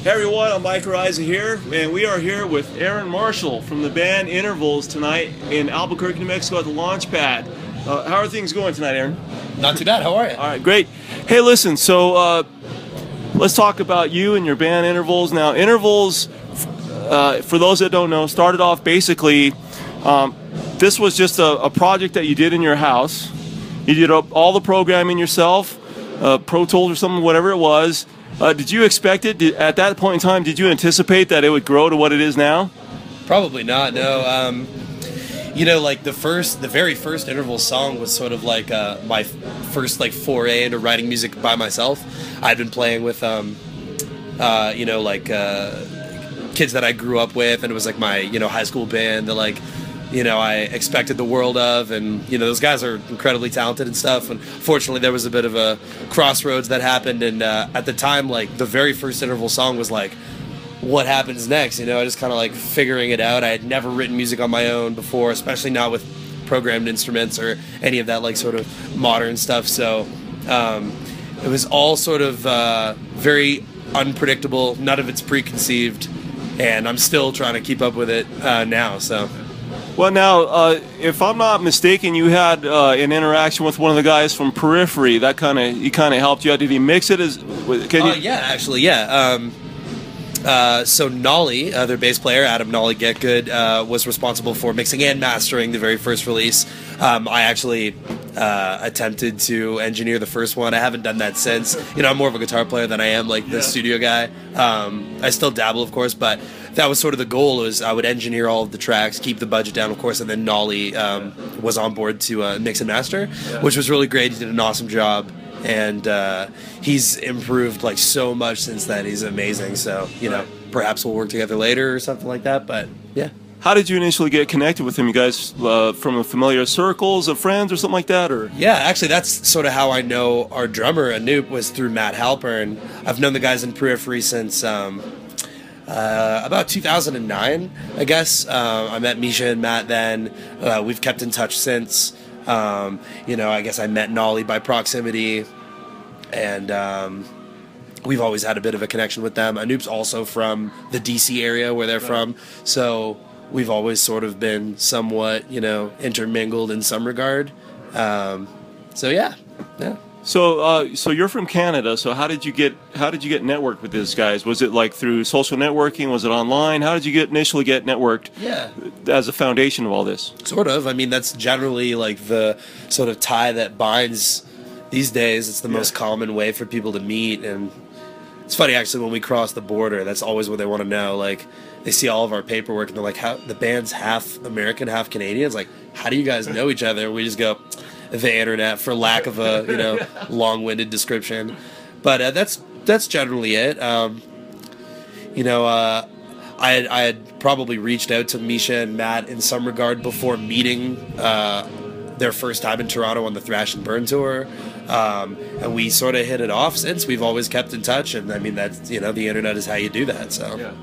Hey everyone, I'm Mike Araiza here, and we are here with Aaron Marshall from the band Intervals tonight in Albuquerque, New Mexico at the Launchpad. How are things going tonight, Aaron? Not too bad, how are you? All right, great. Hey, listen, so let's talk about you and your band Intervals. Now, Intervals, for those that don't know, started off basically, this was just a project that you did in your house. You did all the programming yourself, Pro Tools or something, whatever it was. Did you expect it? At that point in time, did you anticipate that it would grow to what it is now? Probably not, no. You know, like the very first Interval song was sort of like my first like foray into writing music by myself. I'd been playing with, you know, like kids that I grew up with, and it was like my, you know, high school band that like, you know, I expected the world of, and, you know, those guys are incredibly talented and stuff, and fortunately there was a bit of a crossroads that happened, and at the time, like, the very first Interval song was like, what happens next, you know, I just kind of like figuring it out. I had never written music on my own before, especially not with programmed instruments or any of that, like, sort of modern stuff, so it was all sort of very unpredictable, none of it's preconceived, and I'm still trying to keep up with it now, so... Well, now, if I'm not mistaken, you had an interaction with one of the guys from Periphery. That he kind of helped you out. Did he mix it? Yeah, actually, yeah. So Nolly, their bass player, Adam Nolly Get Good, was responsible for mixing and mastering the very first release. I actually attempted to engineer the first one. I haven't done that since. You know, I'm more of a guitar player than I am like the studio guy. I still dabble, of course, but that was sort of the goal. Was I would engineer all of the tracks, keep the budget down, of course, and then Nolly was on board to mix and master, which was really great. He did an awesome job. And he's improved like so much since then. He's amazing. So, you know, perhaps we'll work together later or something like that. But yeah. How did you initially get connected with him? You guys from familiar circles of friends or something like that, or? Yeah, actually, that's sort of how I know our drummer Anoop was through Matt Halpern. I've known the guys in Periphery since about 2009, I guess. I met Misha and Matt then. We've kept in touch since. You know, I guess I met Nolly by proximity, and we've always had a bit of a connection with them. Anoop's also from the DC area where they're from, so we've always sort of been somewhat, you know, intermingled in some regard. So yeah. So you're from Canada. So how did you get networked with these guys? Was it like through social networking? Was it online? How did you initially get networked? Yeah. As a foundation of all this. Sort of. I mean, that's generally like the sort of tie that binds these days. It's the most common way for people to meet, and it's funny actually when we cross the border. That's always what they want to know. Like they see all of our paperwork and they're like, "How the band's half American, half Canadian?" It's like, how do you guys know each other? We just go, the internet, for lack of a, you know, long-winded description. But that's generally it. You know, I had probably reached out to Misha and Matt in some regard before meeting their first time in Toronto on the Thrash and Burn tour, and we sort of hit it off since. We've always kept in touch, and I mean, that's, you know, the internet is how you do that. So. Yeah.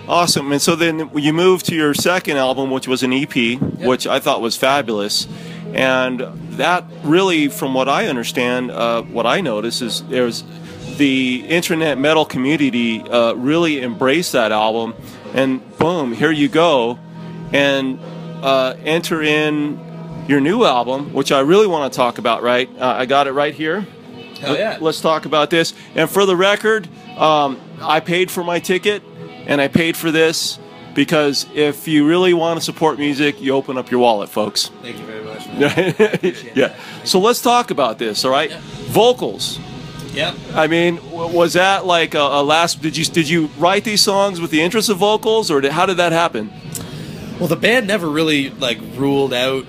Awesome. And so then you moved to your second album, which was an EP, which I thought was fabulous. And that really, from what I understand, what I noticed is there's the internet metal community really embraced that album, and boom, here you go, and enter in your new album, which I really want to talk about. Right, I got it right here. Hell yeah! Let's talk about this. And for the record, I paid for my ticket, and I paid for this. Because if you really want to support music, you open up your wallet, folks. Thank you very much, man. Yeah. So let's talk about this, all right? Yeah. Vocals. Yep. I mean, was that like a last? Did you write these songs with the interest of vocals, or how did that happen? Well, the band never really like ruled out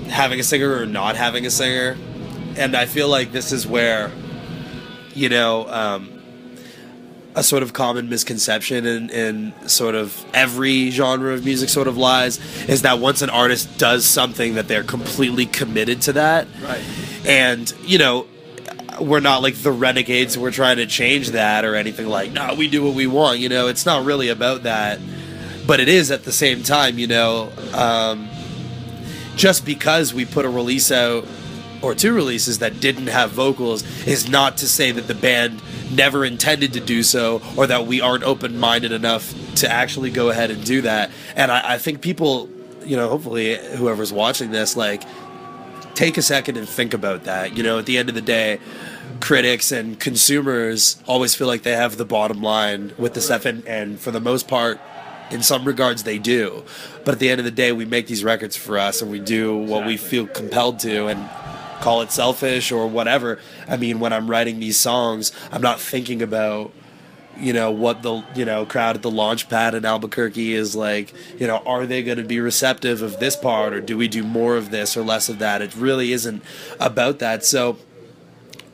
having a singer or not having a singer, and I feel like this is where, you know, a sort of common misconception in sort of every genre of music sort of lies, is that once an artist does something that they're completely committed to that. Right. And, you know, we're not like the renegades, we're trying to change that or anything like, no, we do what we want, you know, it's not really about that. But it is at the same time, you know, just because we put a release out or 2 releases that didn't have vocals is not to say that the band never intended to do so, or that we aren't open-minded enough to actually go ahead and do that. And I think people, you know, hopefully whoever's watching this, like, take a second and think about that. You know, at the end of the day, critics and consumers always feel like they have the bottom line with the stuff, and for the most part, in some regards, they do. But at the end of the day, we make these records for us, and we do what we feel compelled to, and call it selfish or whatever. I mean, when I'm writing these songs, I'm not thinking about, you know, what the, you know, crowd at the Launchpad in Albuquerque is like. You know, are they going to be receptive of this part, or do we do more of this or less of that? It really isn't about that. So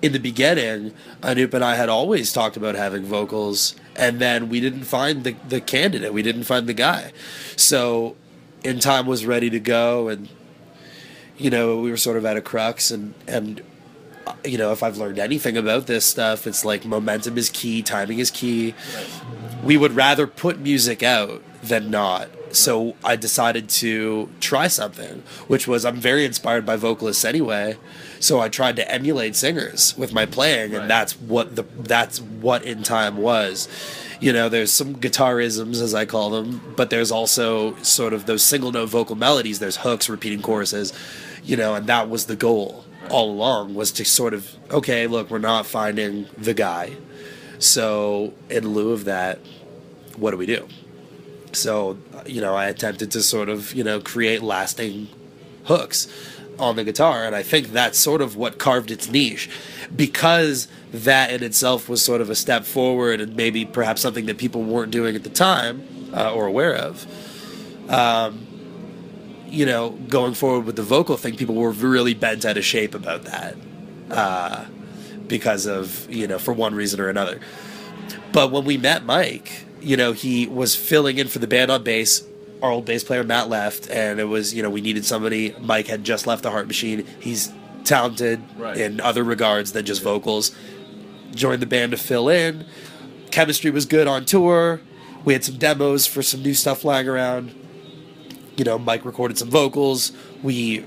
in the beginning, Anoop and I had always talked about having vocals, and then we didn't find the candidate. We didn't find the guy. So In Time was ready to go, and, you know, we were sort of at a crux, and you know, if I've learned anything about this stuff, it's like momentum is key, timing is key. We would rather put music out than not. So I decided to try something, which was, I'm very inspired by vocalists anyway, so I tried to emulate singers with my playing, and that's what In Time was. You know, there's some guitarisms, as I call them, but there's also sort of those single note vocal melodies. There's hooks, repeating choruses, you know, and that was the goal all along, was to sort of, okay, look, we're not finding the guy, so in lieu of that, what do we do? So, you know, I attempted to sort of, you know, create lasting hooks on the guitar, and I think that's sort of what carved its niche, because that in itself was sort of a step forward, and maybe perhaps something that people weren't doing at the time or aware of. You know, going forward with the vocal thing, people were really bent out of shape about that because of, you know, for one reason or another. But when we met Mike, you know, he was filling in for the band on bass. Our old bass player, Matt, left, and it was, you know, we needed somebody. Mike had just left the Heart Machine. He's talented in other regards than just vocals. Joined the band to fill in. Chemistry was good on tour. We had some demos for some new stuff lying around. You know, Mike recorded some vocals. We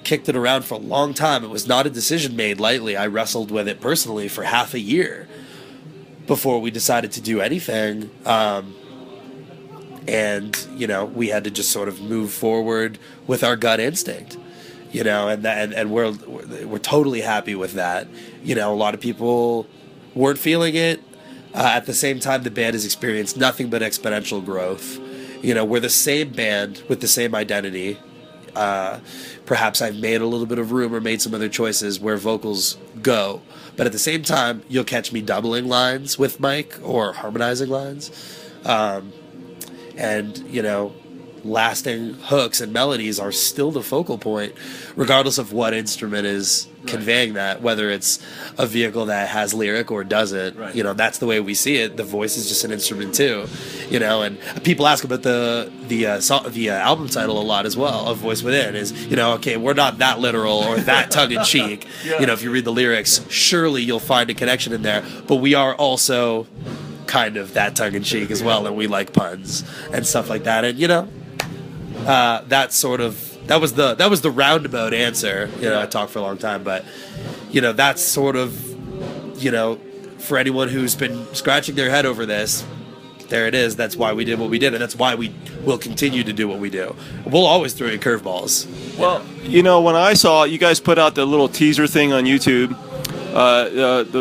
kicked it around for a long time. It was not a decision made lightly. I wrestled with it personally for half a year before we decided to do anything. And, you know, we had to just sort of move forward with our gut instinct, you know, and we're totally happy with that. You know, a lot of people weren't feeling it. At the same time, the band has experienced nothing but exponential growth. You know, we're the same band with the same identity. Perhaps I've made a little bit of room or made some other choices where vocals go. But at the same time, you'll catch me doubling lines with Mike or harmonizing lines. And, you know, lasting hooks and melodies are still the focal point, regardless of what instrument is conveying that, whether it's a vehicle that has lyric or doesn't. You know, that's the way we see it. The voice is just an instrument too, you know. And people ask about the album title a lot as well, of Voice Within, is, you know, okay, we're not that literal or that tongue-in-cheek. You know, if you read the lyrics, surely you'll find a connection in there, but we are also kind of that tongue-in-cheek as well, and we like puns and stuff like that. And, you know, that was the roundabout answer. You know, I talked for a long time, but, you know, that's sort of, you know, for anyone who's been scratching their head over this, there it is. That's why we did what we did, and that's why we will continue to do what we do. We'll always throw you curveballs. Well, you know, when I saw you guys put out the little teaser thing on YouTube,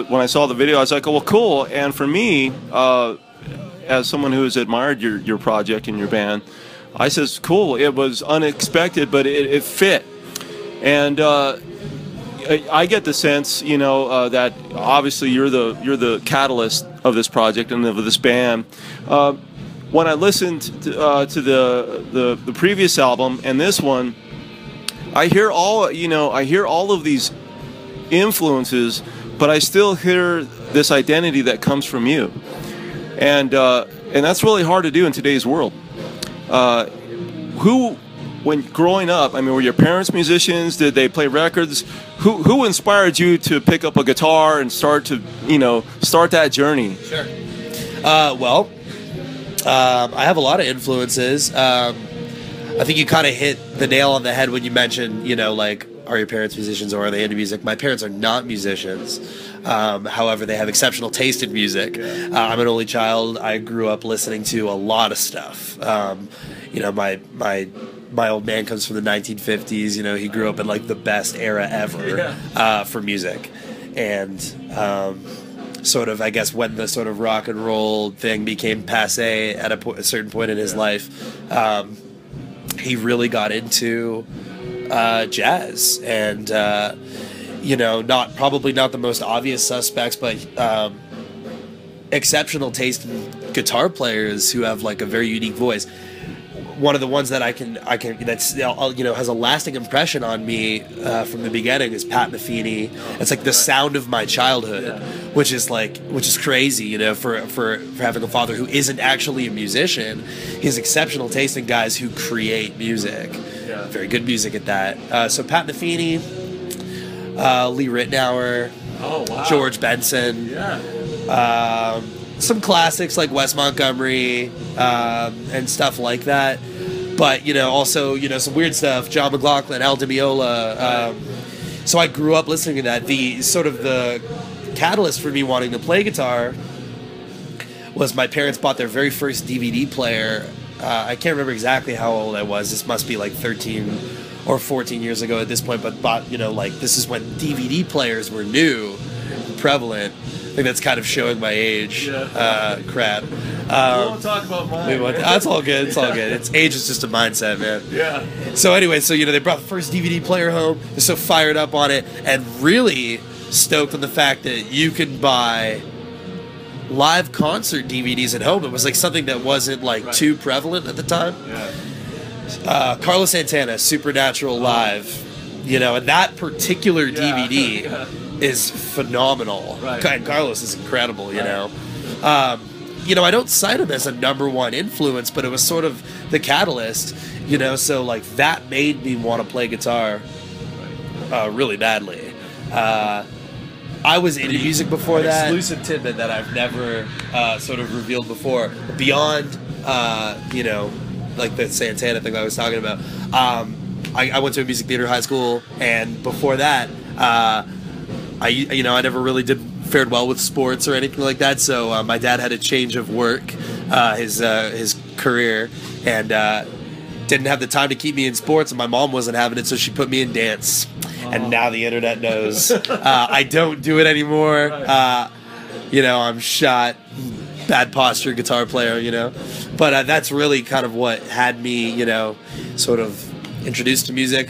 when I saw the video, I was like, oh, well, cool. And for me, as someone who has admired your project and your band, I says, cool. It was unexpected, but it fit. And I get the sense, you know, that obviously you're the catalyst of this project and of this band. When I listened to the previous album and this one, I hear all of these influences, but I still hear this identity that comes from you, and that's really hard to do in today's world. When growing up, I mean, were your parents musicians? Did they play records? Who inspired you to pick up a guitar and start that journey? Sure. Well, I have a lot of influences. I think you kind of hit the nail on the head when you mentioned, you know, like, are your parents musicians or are they into music? My parents are not musicians. However, they have exceptional taste in music. I'm an only child. I grew up listening to a lot of stuff. You know, my old man comes from the 1950s. You know, he grew up in like the best era ever for music, and sort of, I guess, when the sort of rock and roll thing became passé at a certain point in his life, he really got into jazz, and you know, probably not the most obvious suspects, but exceptional taste in guitar players who have like a very unique voice. One of the ones that I can that's, you know, has a lasting impression on me from the beginning is Pat Metheny. It's like the sound of my childhood, which is crazy, you know, for having a father who isn't actually a musician. He has exceptional taste in guys who create music, very good music at that. So Pat Metheny, Lee Ritenour, George Benson, some classics like Wes Montgomery and stuff like that, but you know, also, you know, some weird stuff, John McLaughlin, Al Di Meola. So I grew up listening to that. The sort of the catalyst for me wanting to play guitar was my parents bought their very first DVD player. I can't remember exactly how old I was. This must be like 13 or 14 years ago at this point, but bought, you know, like, this is when DVD players were new and prevalent. I think that's kind of showing my age. Crap. We won't talk about mine. That's all good. It's all good. Age is just a mindset, man. Yeah. So anyway, so, you know, they brought the first DVD player home. They're so fired up on it and really stoked on the fact that you can buy live concert DVDs at home. It was like something that wasn't like too prevalent at the time. Carlos Santana, Supernatural Live, you know, and that particular DVD is phenomenal. And Carlos is incredible, you know. You know, I don't cite him as a #1 influence, but it was sort of the catalyst, you know, so like that made me want to play guitar really badly. I was into music before that. Exclusive tidbit that I've never sort of revealed before. Beyond, you know, like the Santana thing that I was talking about. I went to a music theater in high school, and before that, you know, I never really fared well with sports or anything like that. So my dad had a change of work, his career, and didn't have the time to keep me in sports, and my mom wasn't having it, so she put me in dance. And now the internet knows. I don't do it anymore. You know, I'm shot, bad posture guitar player, you know. But that's really kind of what had me, you know, sort of introduced to music.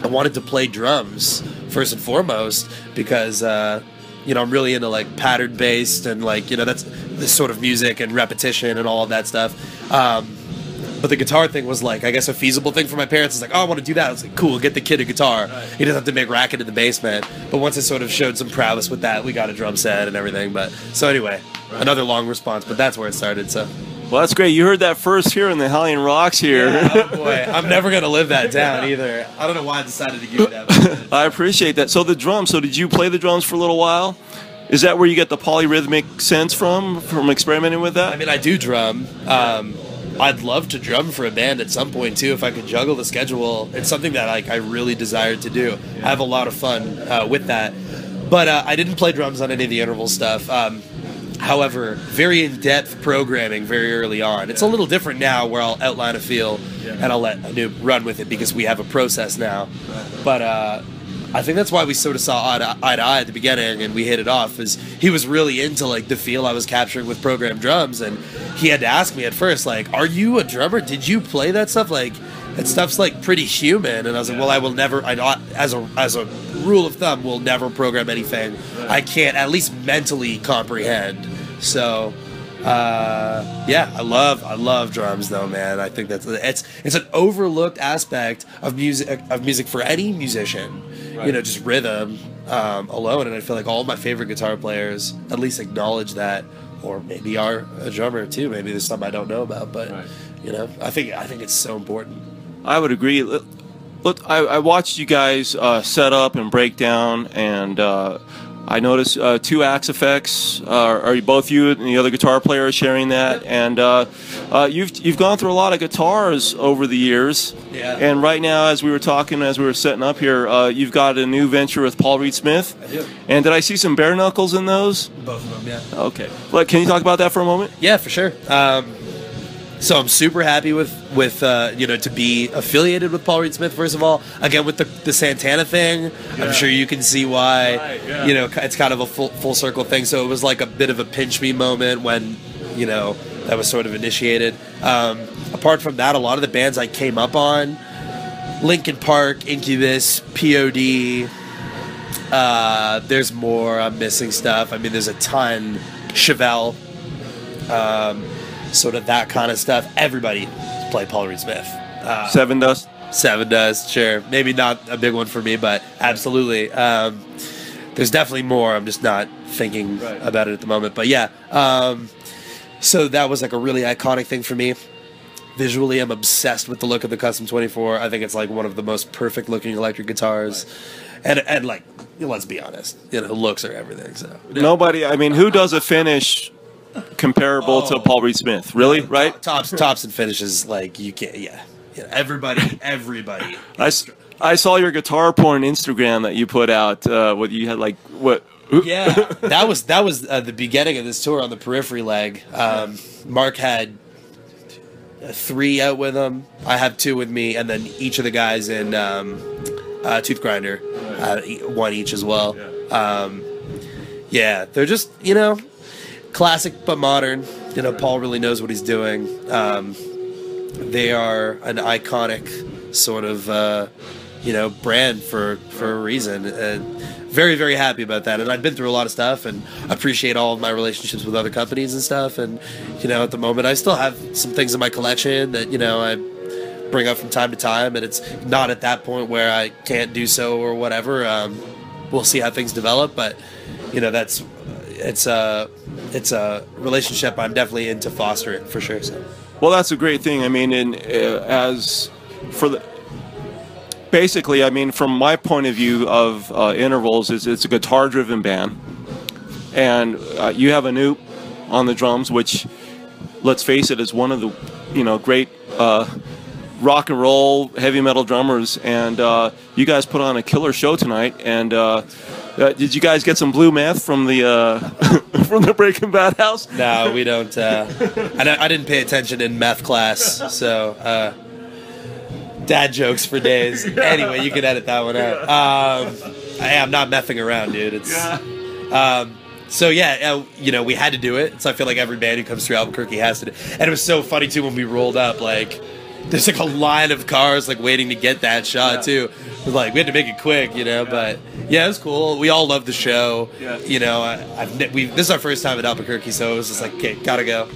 I wanted to play drums first and foremost because, you know, I'm really into like pattern based and like, you know, that's this sort of music and repetition and all of that stuff. But the guitar thing was like, I guess, a feasible thing for my parents. It's like, oh, I want to do that. I was like, cool, get the kid a guitar. He doesn't have to make racket in the basement. But once I sort of showed some prowess with that, we got a drum set and everything. But so anyway, another long response, but that's where it started. So. Well, that's great. You heard that first here in the Hellion Rocks here. Yeah, oh boy, I'm never going to live that down either. I don't know why I decided to give you that. I appreciate that. So the drums, so did you play the drums for a little while? Is that where you get the polyrhythmic sense from experimenting with that? I mean, I do drum. I'd love to drum for a band at some point too if I could juggle the schedule. It's something that like I really desired to do. I have a lot of fun with that. But I didn't play drums on any of the interval stuff. However, very in-depth programming very early on. It's a little different now where I'll outline a feel and I'll let Anoop run with it because we have a process now. But I think that's why we sort of saw eye to eye at the beginning and we hit it off, is he was really into like the feel I was capturing with programmed drums, and he had to ask me at first, like, are you a drummer? Did you play that stuff? Like, that stuff's like pretty human. And I was like, well, I will never, as a rule of thumb, will never program anything I can't at least mentally comprehend. So yeah, I love drums though, man. I think that's it's an overlooked aspect of music for any musician. You know, just rhythm alone, and I feel like all of my favorite guitar players at least acknowledge that, or maybe are a drummer too. Maybe there's something I don't know about, but you know, I think it's so important. I would agree. Look, I watched you guys set up and break down, and I noticed 2 axe effects. Are you both you and the other guitar player sharing that? And you've gone through a lot of guitars over the years. Yeah. And right now, as we were talking, as we were setting up here, you've got a new venture with Paul Reed Smith. I do. And did I see some bare knuckles in those? Both of them, yeah. Okay. Well, can you talk about that for a moment? Yeah, for sure. So I'm super happy with you know, to be affiliated with Paul Reed Smith. First of all, again with the Santana thing, yeah. I'm sure you can see why. Right, yeah. You know, it's kind of a full circle thing. So it was like a bit of a pinch me moment when, you know, that was sort of initiated. Apart from that, a lot of the bands I came up on, Linkin Park, Incubus, POD. There's more. I'm missing stuff. I mean, there's a ton. Chevelle. Sort of that kind of stuff. Everybody play Paul Reed Smith. Seven Dust? Seven Dust, sure. Maybe not a big one for me, but absolutely. There's definitely more. I'm just not thinking about it at the moment. But yeah, so that was like a really iconic thing for me. Visually, I'm obsessed with the look of the Custom 24. I think it's like one of the most perfect looking electric guitars. And like, let's be honest, you know, looks are everything. So nobody, I mean, who does a finish comparable to Paul Reed Smith, really? Right? Tops and finishes, like you can't. Yeah, everybody. I saw your guitar porn Instagram that you put out. What you had, like what? Yeah, that was the beginning of this tour on the Periphery leg. Mark had 3 out with him. I have 2 with me, and then each of the guys in Tooth Grinder, 1 each as well. Yeah, they're just, you know, classic but modern. You know, Paul really knows what he's doing. They are an iconic sort of, you know, brand for a reason. Very, very happy about that. And I've been through a lot of stuff and appreciate all of my relationships with other companies and stuff. And, you know, at the moment, I still have some things in my collection that, you know, I bring up from time to time. And it's not at that point where I can't do so or whatever. We'll see how things develop. But, you know, it's a relationship I'm definitely into fostering for sure. So. Well, that's a great thing. I mean, as for the basically, I mean, from my point of view of Intervals, it's a guitar-driven band, and you have Anoop on the drums, which, let's face it, is one of the, you know, great rock and roll heavy metal drummers, and you guys put on a killer show tonight. And did you guys get some blue meth from the from the Breaking Bad house? No, we don't. I didn't pay attention in meth class, so dad jokes for days. Anyway, you can edit that one out. I'm not messing around, dude. It's so yeah, you know, we had to do it. So I feel like every band who comes through Albuquerque has to do it. And it was so funny too when we rolled up, like there's like a line of cars like waiting to get that shot too. Like we had to make it quick, you know. But yeah, it was cool. We all loved the show. You know, this is our first time at Albuquerque, so it was just like, okay, gotta go.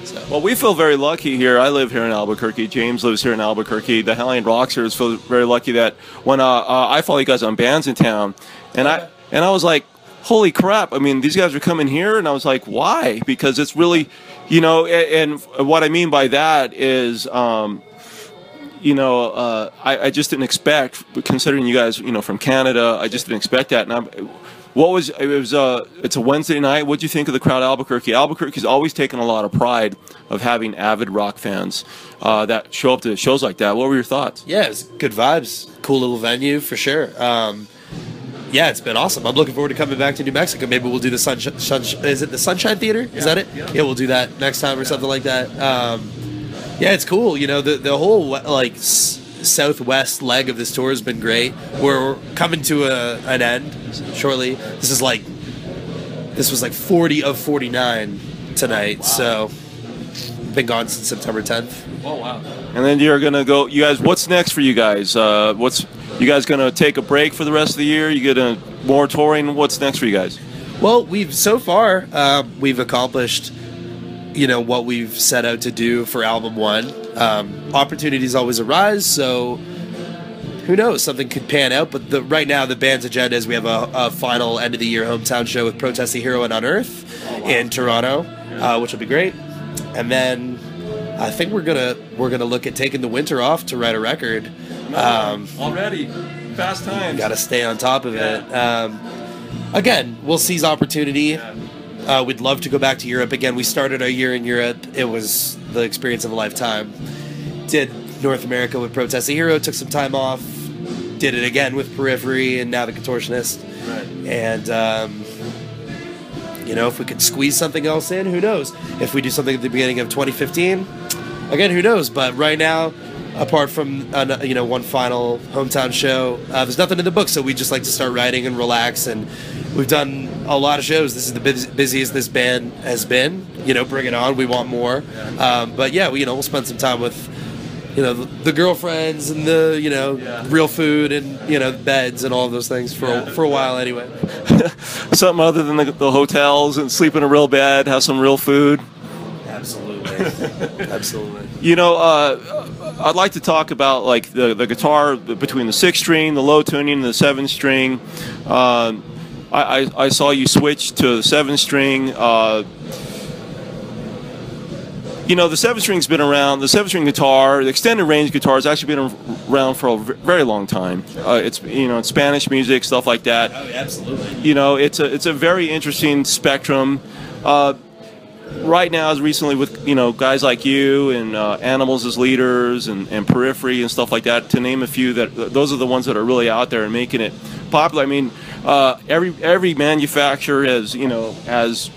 So. Well, we feel very lucky here. I live here in Albuquerque. James lives here in Albuquerque. The Hellion Rocks feel very lucky that when I follow you guys on bands in town, and I was like, holy crap! I mean, these guys are coming here, and I was like, why? Because it's really, you know, and what I mean by that is, you know, I just didn't expect, considering you guys, you know, from Canada, I just didn't expect that. And it's a Wednesday night. What'd you think of the crowd at Albuquerque? Albuquerque's always taken a lot of pride of having avid rock fans that show up to shows like that. What were your thoughts? Yeah, it was good vibes. Cool little venue for sure. Yeah, it's been awesome. I'm looking forward to coming back to New Mexico. Maybe we'll do the is it the Sunshine Theater? Is that it? Yeah, we'll do that next time or something like that. Yeah, it's cool. You know, the whole like southwest leg of this tour has been great. We're coming to an end shortly. This was like 40 of 49 tonight. Wow. So been gone since September 10th. Oh wow! And then you're gonna go. You guys, what's next for you guys? You guys gonna take a break for the rest of the year? You gonna more touring? What's next for you guys? Well, we've accomplished, you know, what we've set out to do for album 1. Opportunities always arise, so who knows, something could pan out. But right now the band's agenda is we have a final end of the year hometown show with Protest the Hero and Unearth in Toronto, which will be great. And then I think we're gonna look at taking the winter off to write a record. Already fast time. Got to stay on top of it. again, we'll seize opportunity. We'd love to go back to Europe again. We started our year in Europe. It was the experience of a lifetime. Did North America with Protest a Hero, took some time off, did it again with Periphery and now the Contortionist. Right. And, you know, if we could squeeze something else in, who knows? If we do something at the beginning of 2015, again, who knows? But right now, apart from, you know, one final hometown show, there's nothing in the book, so we just like to start writing and relax. And we've done a lot of shows. This is the busiest this band has been. You know, bring it on. We want more. But yeah, we, you know, we'll spend some time with, you know, the girlfriends and the, you know, real food and, you know, beds and all of those things for a while anyway. Something other than the hotels and sleep in a real bed, have some real food. Absolutely. Absolutely. You know, I'd like to talk about like the guitar between the 6-string, the low tuning, and the 7-string. I saw you switch to the 7-string. You know, the 7-string's been around. The 7-string guitar, the extended range guitar, has actually been around for a very long time. It's, you know, it's Spanish music, stuff like that. Oh, absolutely. You know, it's a very interesting spectrum. Right now, as recently with, you know, guys like you and Animals as leaders and Periphery and stuff like that, to name a few, those are the ones that are really out there and making it popular. I mean, every manufacturer has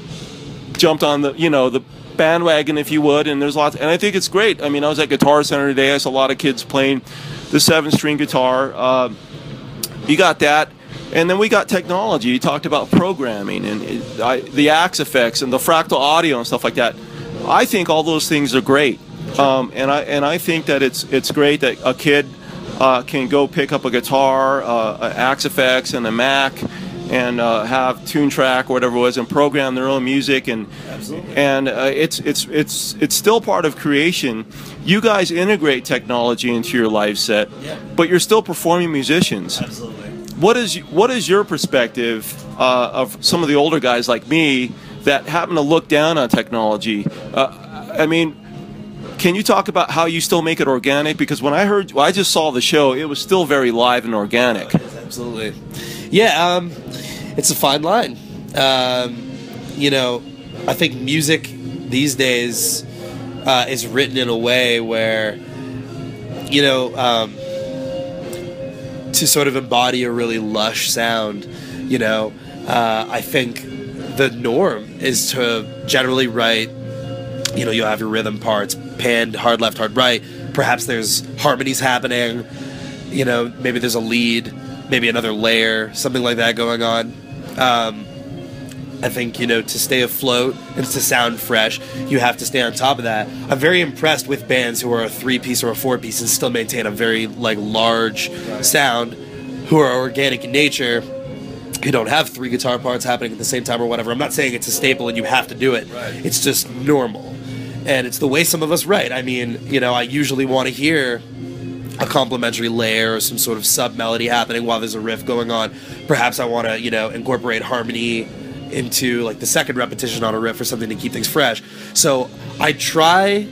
jumped on the, you know, the bandwagon, if you would, and there's lots, and I think it's great. I mean, I was at Guitar Center today. I saw a lot of kids playing the 7-string guitar. You got that. And then we got technology. You talked about programming and the Axe effects and the fractal audio and stuff like that. I think all those things are great, and I think that it's great that a kid can go pick up a guitar, Axe effects, and a Mac, and have TuneTrack or whatever it was, and program their own music. And it's still part of creation. You guys integrate technology into your live set, but you're still performing musicians. Absolutely. What is your perspective of some of the older guys like me that happen to look down on technology? I mean, can you talk about how you still make it organic? Because when I just saw the show, it was still very live and organic. Absolutely. Yeah, it's a fine line. You know, I think music these days is written in a way where, you know, to sort of embody a really lush sound, you know, I think the norm is to generally write, you know, you'll have your rhythm parts, panned, hard left, hard right. Perhaps there's harmonies happening, you know, maybe there's a lead, maybe another layer, something like that going on. I think, you know, to stay afloat and to sound fresh, you have to stay on top of that. I'm very impressed with bands who are a 3-piece or a 4-piece and still maintain a very, like, large sound, who are organic in nature, who don't have 3 guitar parts happening at the same time or whatever. I'm not saying it's a staple and you have to do it. It's just normal. And it's the way some of us write. I mean, you know, I usually want to hear a complementary layer or some sort of sub-melody happening while there's a riff going on. Perhaps I want to, you know, incorporate harmony into like the second repetition on a riff or something to keep things fresh. So I try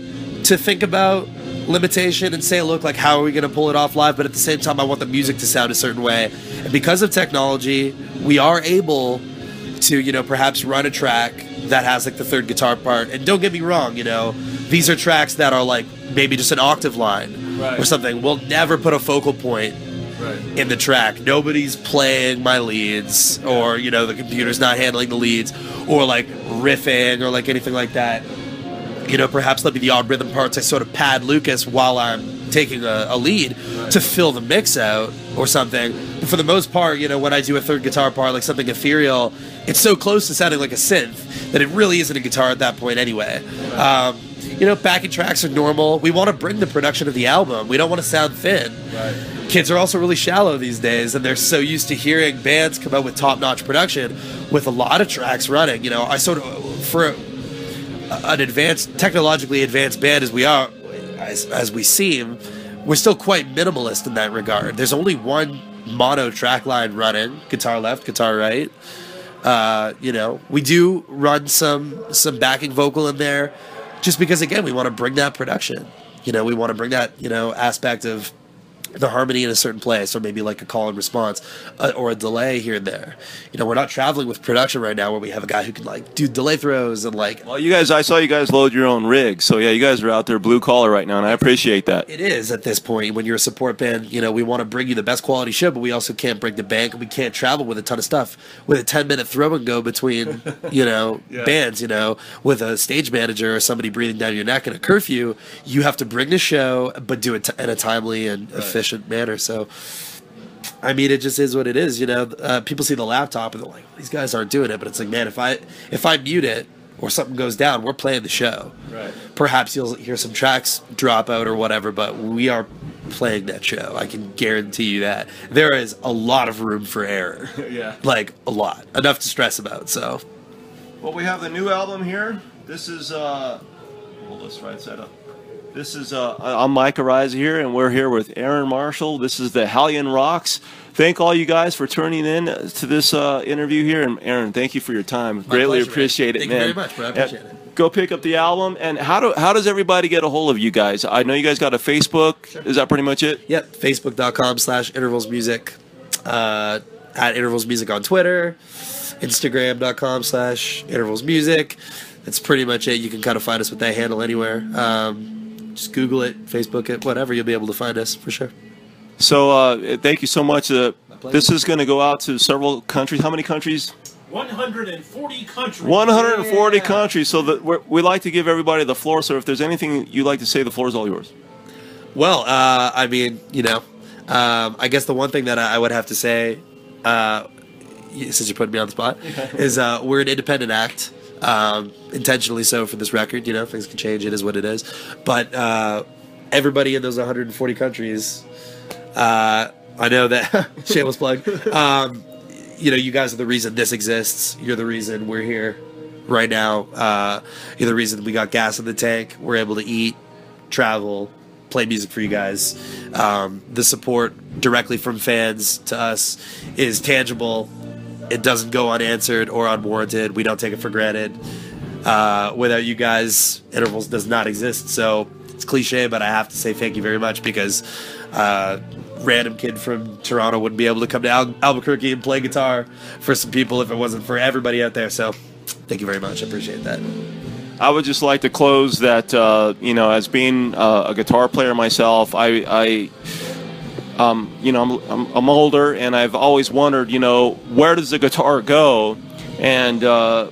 to think about limitation and say, look, like, how are we going to pull it off live? But at the same time, I want the music to sound a certain way. And because of technology, we are able to, you know, perhaps run a track that has like the 3rd guitar part. And don't get me wrong, you know, these are tracks that are like maybe just an octave line or something. We'll never put a focal point in the track. Nobody's playing my leads, or, you know, the computer's not handling the leads, or like riffing or like anything like that. You know, perhaps there'll be the odd rhythm parts I sort of pad Lucas while I'm taking a lead to fill the mix out or something. But for the most part, you know, when I do a 3rd guitar part, like something ethereal, it's so close to sounding like a synth that it really isn't a guitar at that point anyway. You know, backing tracks are normal. We want to bring the production of the album. We don't want to sound thin. Kids are also really shallow these days, and they're so used to hearing bands come out with top-notch production with a lot of tracks running. You know, I sort of, for an advanced, technologically advanced band as we are, as we seem, we're still quite minimalist in that regard. There's only one mono track line running, guitar left, guitar right. You know, we do run some backing vocal in there, just because, again, we want to bring that production. You know, we want to bring that, you know, aspect of the harmony in a certain place, or maybe like a call and response, or a delay here and there. You know, we're not traveling with production right now where we have a guy who can like do delay throws and like. Well, you guys, I saw you guys load your own rig, so yeah, you guys are out there blue collar right now, and I appreciate that. It is at this point when you're a support band. You know, we want to bring you the best quality show, but we also can't bring the bank, and we can't travel with a ton of stuff with a 10-minute throw and go between you know bands. You know, with a stage manager or somebody breathing down your neck and a curfew, you have to bring the show, but do it in a timely and efficient manner. So I mean, it just is what it is, you know. People see the laptop and they're like, these guys aren't doing it, but it's like, man, if I mute it or something goes down, we're playing the show. Right. Perhaps you'll hear some tracks drop out or whatever, but we are playing that show. I can guarantee you that. There is a lot of room for error. Yeah. Like a lot. Enough to stress about. So well, we have the new album here. This is hold this right side up. This is, I'm Mike Araiza here, and we're here with Aaron Marshall. This is the Hellion Rocks. Thank all you guys for turning in to this interview here. And Aaron, thank you for your time. My Greatly pleasure, appreciate it, man. man. Thank you very much, bro. I appreciate it. Go pick up the album. And how does everybody get a hold of you guys? I know you guys got a Facebook. Sure. Is that pretty much it? Yep. Facebook.com/intervalsmusic. At Intervals Music on Twitter. Instagram.com/intervalsmusic. That's pretty much it. You can kind of find us with that handle anywhere. Just Google it, Facebook it, whatever. You'll be able to find us for sure. So thank you so much. This is going to go out to several countries. How many countries? 140 countries. 140 countries. So we like to give everybody the floor. So if there's anything you'd like to say, the floor is all yours. Well, I mean, you know, I guess the one thing that I would have to say, since you put me on the spot, is we're an independent act. Intentionally so for this record, you know, things can change, it is what it is, but everybody in those 140 countries, I know that shameless plug, you know, you guys are the reason this exists. You're the reason we're here right now. You're the reason we got gas in the tank, we're able to eat, travel, play music for you guys. The support directly from fans to us is tangible. It doesn't go unanswered or unwarranted. We don't take it for granted. Without you guys, Intervals does not exist. So it's cliche, but I have to say thank you very much, because random kid from Toronto wouldn't be able to come to Albuquerque and play guitar for some people if it wasn't for everybody out there. So thank you very much. I appreciate that. I would just like to close that, you know, as being a guitar player myself, you know, I'm older, and I've always wondered, you know, where does the guitar go? And I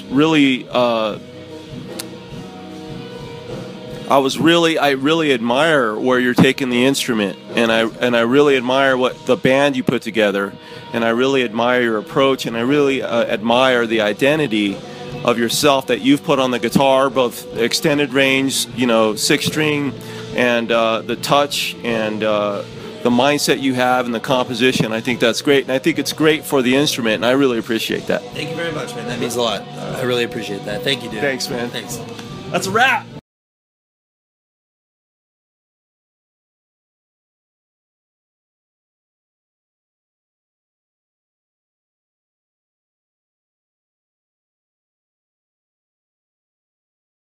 really admire where you're taking the instrument, and I really admire what the band you put together, and I really admire your approach, and I really admire the identity of yourself that you've put on the guitar, both extended range, you know, 6-string, and the touch, and the mindset you have and the composition. I think that's great, and I think it's great for the instrument, and I really appreciate that. Thank you very much, man. That means a lot. I really appreciate that. Thank you, dude. Thanks, man. Thanks. That's a wrap.